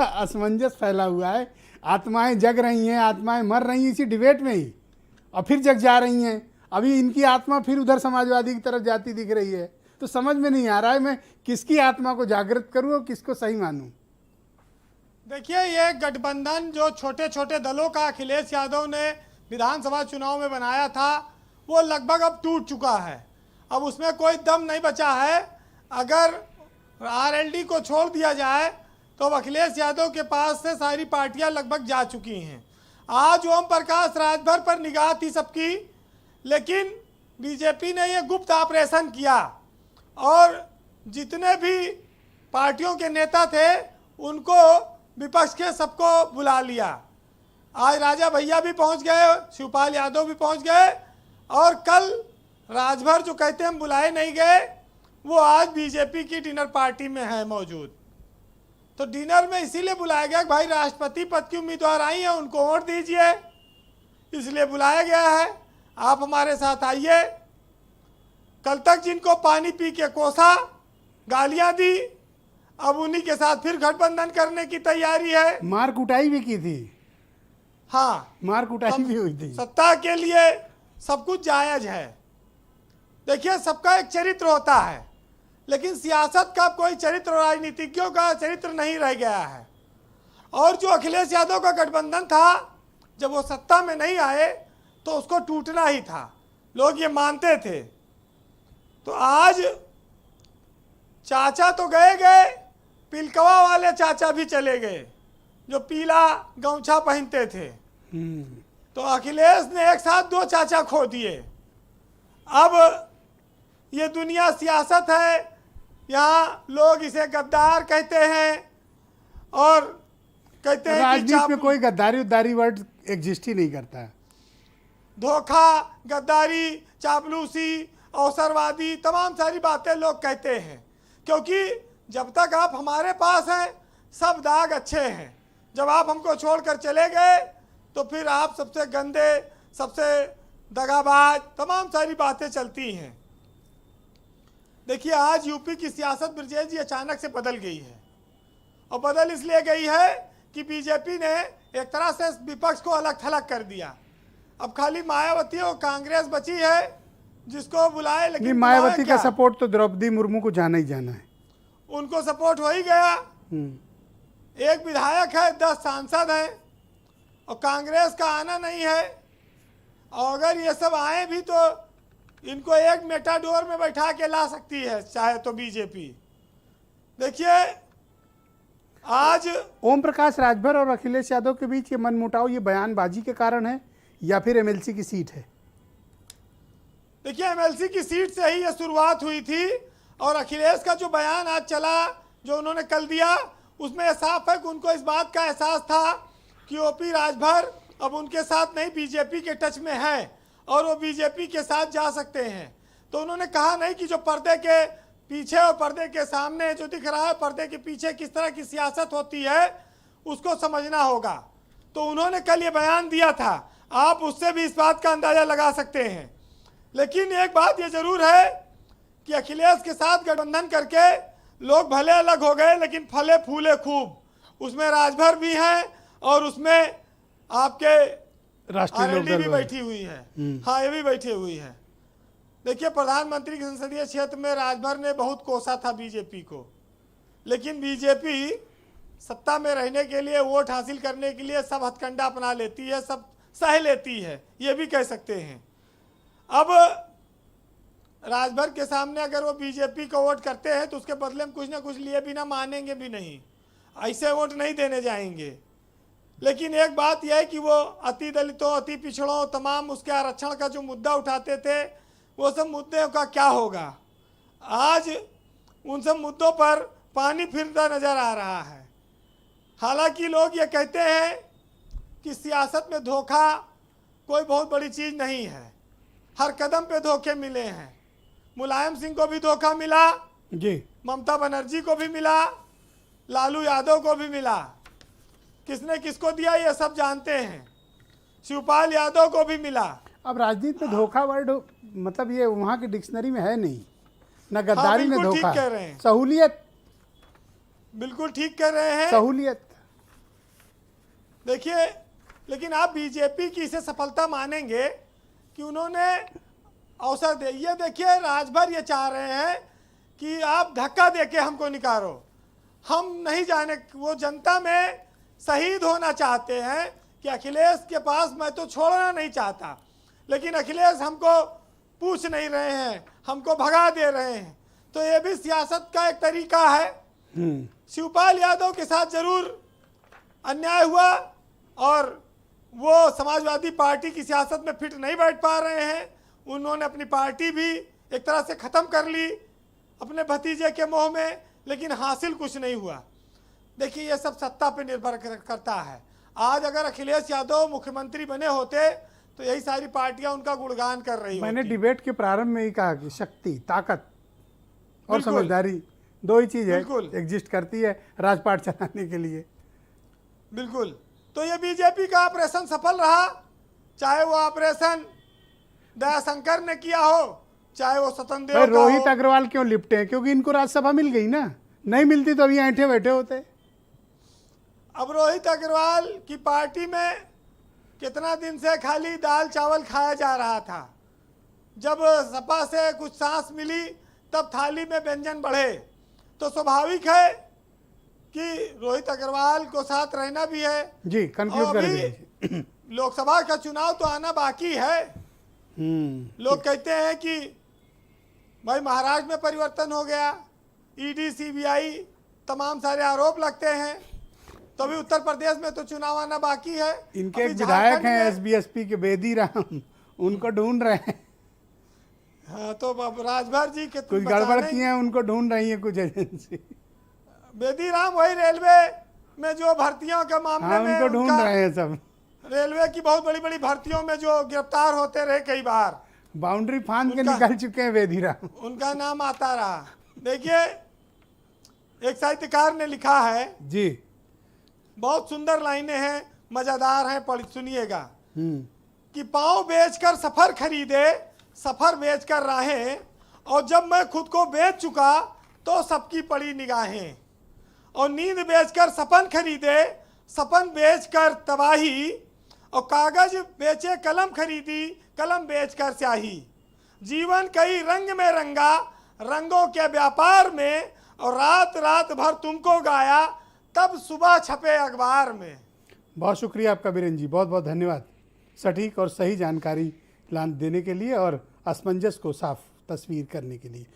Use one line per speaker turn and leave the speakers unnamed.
असमंजस फैला हुआ है। आत्माएं जग रही हैं, आत्माएं मर रही हैं इसी डिबेट में ही, और फिर जग जा रही हैं। अभी इनकी आत्मा फिर उधर समाजवादी की तरफ जाती दिख रही है। तो समझ में नहीं आ रहा है मैं किसकी आत्मा को जागृत करूं और किसको सही मानूं।
देखिए, ये गठबंधन जो छोटे छोटे दलों का अखिलेश यादव ने विधानसभा चुनाव में बनाया था, वो लगभग अब टूट चुका है। अब उसमें कोई दम नहीं बचा है। अगर आरएलडी को छोड़ दिया जाए तो अब अखिलेश यादव के पास से सारी पार्टियां लगभग जा चुकी हैं। आज ओम प्रकाश राजभर पर निगाह थी सबकी, लेकिन बीजेपी ने ये गुप्त ऑपरेशन किया और जितने भी पार्टियों के नेता थे उनको विपक्ष के सबको बुला लिया। आज राजा भैया भी पहुंच गए, शिवपाल यादव भी पहुंच गए, और कल राजभर जो कहते हैं हम बुलाए नहीं गए, वो आज बीजेपी की डिनर पार्टी में है मौजूद। तो डिनर में इसीलिए बुलाया गया कि भाई राष्ट्रपति पद की उम्मीदवार आई हैं, उनको वोट दीजिए, इसलिए बुलाया गया है। आप हमारे साथ आइए। कल तक जिनको पानी पी के कोसा, गालियां दी, अब उन्हीं के साथ फिर गठबंधन करने की तैयारी है।
मार कुटाई भी की थी।
हाँ,
मार कुटाई भी हुई थी।
सत्ता के लिए सब कुछ जायज है। देखिए, सबका एक चरित्र होता है, लेकिन सियासत का कोई चरित्र, राजनीतिज्ञों का चरित्र नहीं रह गया है। और जो अखिलेश यादव का गठबंधन था, जब वो सत्ता में नहीं आए तो उसको टूटना ही था, लोग ये मानते थे। तो आज चाचा तो गए गए, पिलकवा वाले चाचा भी चले गए जो पीला गमछा पहनते थे। तो अखिलेश ने एक साथ दो चाचा खो दिए। अब ये दुनिया सियासत है, यहाँ लोग इसे गद्दार कहते हैं और कहते हैं कि
राजनीति में कोई गद्दारी उद्दारी वर्ड एग्जिस्ट ही नहीं करता है।
धोखा, गद्दारी, चापलूसी, अवसरवादी, तमाम सारी बातें लोग कहते हैं, क्योंकि जब तक आप हमारे पास हैं सब दाग अच्छे हैं। जब आप हमको छोड़कर चले गए तो फिर आप सबसे गंदे, सबसे दगाबाज, तमाम सारी बातें चलती हैं। देखिए, आज यूपी की सियासत ब्रजेश जी अचानक से बदल गई है, और बदल इसलिए गई है कि बीजेपी ने एक तरह से विपक्ष को अलग थलग कर दिया। अब खाली मायावती और कांग्रेस बची है जिसको बुलाए, लेकिन
मायावती का सपोर्ट तो द्रौपदी मुर्मू को जाना ही जाना है।
उनको सपोर्ट हो ही गया। एक विधायक है, 10 सांसद हैं, और कांग्रेस का आना नहीं है। और अगर ये सब आए भी तो इनको एक मेटाडोर में बैठा के ला सकती है चाहे तो बीजेपी। देखिए, आज
ओम प्रकाश राजभर और अखिलेश यादव के बीच ये मनमुटाव, ये बयानबाजी के कारण है या फिर एमएलसी की सीट है?
देखिए, एमएलसी की सीट से ही ये शुरुआत हुई थी, और अखिलेश का जो बयान आज चला, जो उन्होंने कल दिया, उसमें यह साफ है कि उनको इस बात का एहसास था कि ओपी राजभर अब उनके साथ नहीं, बीजेपी के टच में है और वो बीजेपी के साथ जा सकते हैं। तो उन्होंने कहा नहीं कि जो पर्दे के पीछे और पर्दे के सामने जो दिख रहा है, पर्दे के पीछे किस तरह की सियासत होती है उसको समझना होगा। तो उन्होंने कल ये बयान दिया था, आप उससे भी इस बात का अंदाजा लगा सकते हैं। लेकिन एक बात ये जरूर है कि अखिलेश के साथ गठबंधन करके लोग भले अलग हो गए, लेकिन फले फूले खूब। उसमें राजभर भी हैं और उसमें आपके आरएलडी भी बैठी हुई है। हाँ, ये भी बैठी हुई है। देखिए, प्रधानमंत्री के संसदीय क्षेत्र में राजभर ने बहुत कोसा था बीजेपी को, लेकिन बीजेपी सत्ता में रहने के लिए, वोट हासिल करने के लिए सब हथकंडा अपना लेती है, सब सह लेती है, ये भी कह सकते हैं। अब राजभर के सामने अगर वो बीजेपी को वोट करते हैं तो उसके बदले में कुछ ना कुछ लिए बिना मानेंगे भी नहीं, ऐसे वोट नहीं देने जाएंगे। लेकिन एक बात यह है कि वो अति दलितों, अति पिछड़ों, तमाम उसके आरक्षण का जो मुद्दा उठाते थे, वो सब मुद्दों का क्या होगा? आज उन सब मुद्दों पर पानी फिरता नजर आ रहा है। हालांकि लोग ये कहते हैं कि सियासत में धोखा कोई बहुत बड़ी चीज़ नहीं है, हर कदम पे धोखे मिले हैं। मुलायम सिंह को भी धोखा मिला
जी,
ममता बनर्जी को भी मिला, लालू यादव को भी मिला। किसने किसको दिया ये सब जानते हैं। शिवपाल यादव को भी मिला।
अब राजनीति में धोखा वर्ड मतलब ये वहाँ की डिक्शनरी में है नहीं, न गद्दारी में धोखा,
कह रहे हैं,
सहूलियत,
बिल्कुल ठीक कह रहे हैं।
सहूलियत।
देखिए, लेकिन आप बीजेपी की इसे सफलता मानेंगे कि उन्होंने अवसर दे। ये देखिए, राजभर ये चाह रहे हैं कि आप धक्का देके हमको निकालो, हम नहीं जाने, वो जनता में शहीद होना चाहते हैं कि अखिलेश के पास मैं तो छोड़ना नहीं चाहता, लेकिन अखिलेश हमको पूछ नहीं रहे हैं, हमको भगा दे रहे हैं। तो ये भी सियासत का एक तरीका है। शिवपाल यादव के साथ जरूर अन्याय हुआ और वो समाजवादी पार्टी की सियासत में फिट नहीं बैठ पा रहे हैं। उन्होंने अपनी पार्टी भी एक तरह से ख़त्म कर ली अपने भतीजे के मोह में, लेकिन हासिल कुछ नहीं हुआ। देखिए, ये सब सत्ता पे निर्भर करता है। आज अगर अखिलेश यादव मुख्यमंत्री बने होते तो यही सारी पार्टियां उनका गुणगान कर रही
मैंने
होती।
डिबेट के प्रारंभ में ही कहा कि शक्ति, ताकत और
बिल्कुल।
समझदारी दो ही चीज है
बिल्कुल।
एग्जिस्ट करती है राजपाट चलाने के लिए।
बिल्कुल। तो ये बीजेपी का ऑपरेशन सफल रहा, चाहे वो ऑपरेशन दयाशंकर ने किया हो, चाहे वो सतनदेव
भाई
का
रोहित
हो।
अग्रवाल क्यों लिपटे हैं? क्योंकि इनको राज्यसभा मिल गई ना, नहीं मिलती तो अभी ऐंठे बैठे होते।
अब रोहित अग्रवाल की पार्टी में कितना दिन से खाली दाल चावल खाया जा रहा था। जब सपा से कुछ सांस मिली तब थाली में व्यंजन बढ़े, तो स्वाभाविक है कि रोहित अग्रवाल को साथ रहना भी है।
जी, कंक्लूड
और
कर
अभी
दीजिए।
लोकसभा का चुनाव तो आना बाकी है। लोग कहते हैं कि भाई महाराष्ट्र में परिवर्तन हो गया, ईडी सीबीआई तमाम सारे आरोप लगते हैं, तो अभी उत्तर प्रदेश में तो चुनाव आना बाकी है।
इनके
अभी
एक विधायक
झारखंड
हैं
में-
एसबीएसपी के बेदी राम, उनको ढूंढ रहे हैं।
हाँ, तो अब राजभर जी के
कुछ गड़बड़ किए हैं, उनको ढूंढ रही है कुछ एजेंसी।
बेदी राम वही रेलवे में जो भर्तियों के मामले
हाँ,
में
उनको ढूंढ
उनका-
रहे हैं सब।
रेलवे की बहुत बड़ी बड़ी भर्तियों में जो गिरफ्तार होते रहे कई बार,
बाउंड्री फांद के
उनका-
निकल चुके हैं बेदी राम।
उनका नाम आता रहा। देखिए, एक साहित्यकार ने लिखा है,
जी।
बहुत सुंदर लाइनें हैं, मजेदार हैं, पढ़ सुनिएगा।
हम्म।
कि पाँव बेचकर सफर खरीदे, सफर बेचकर राहें, और जब मैं खुद को बेच चुका तो सबकी पड़ी निगाहें। और नींद बेचकर सपन खरीदे, सपन बेचकर तबाही, और कागज बेचे कलम खरीदी, कलम बेचकर स्याही। जीवन कई रंग में रंगा, रंगों के व्यापार में, और रात रात भर तुमको गाया, तब सुबह छपे अखबार में।
बहुत शुक्रिया आपका बीरेन जी, बहुत बहुत धन्यवाद सटीक और सही जानकारी देने के लिए और असमंजस को साफ तस्वीर करने के लिए।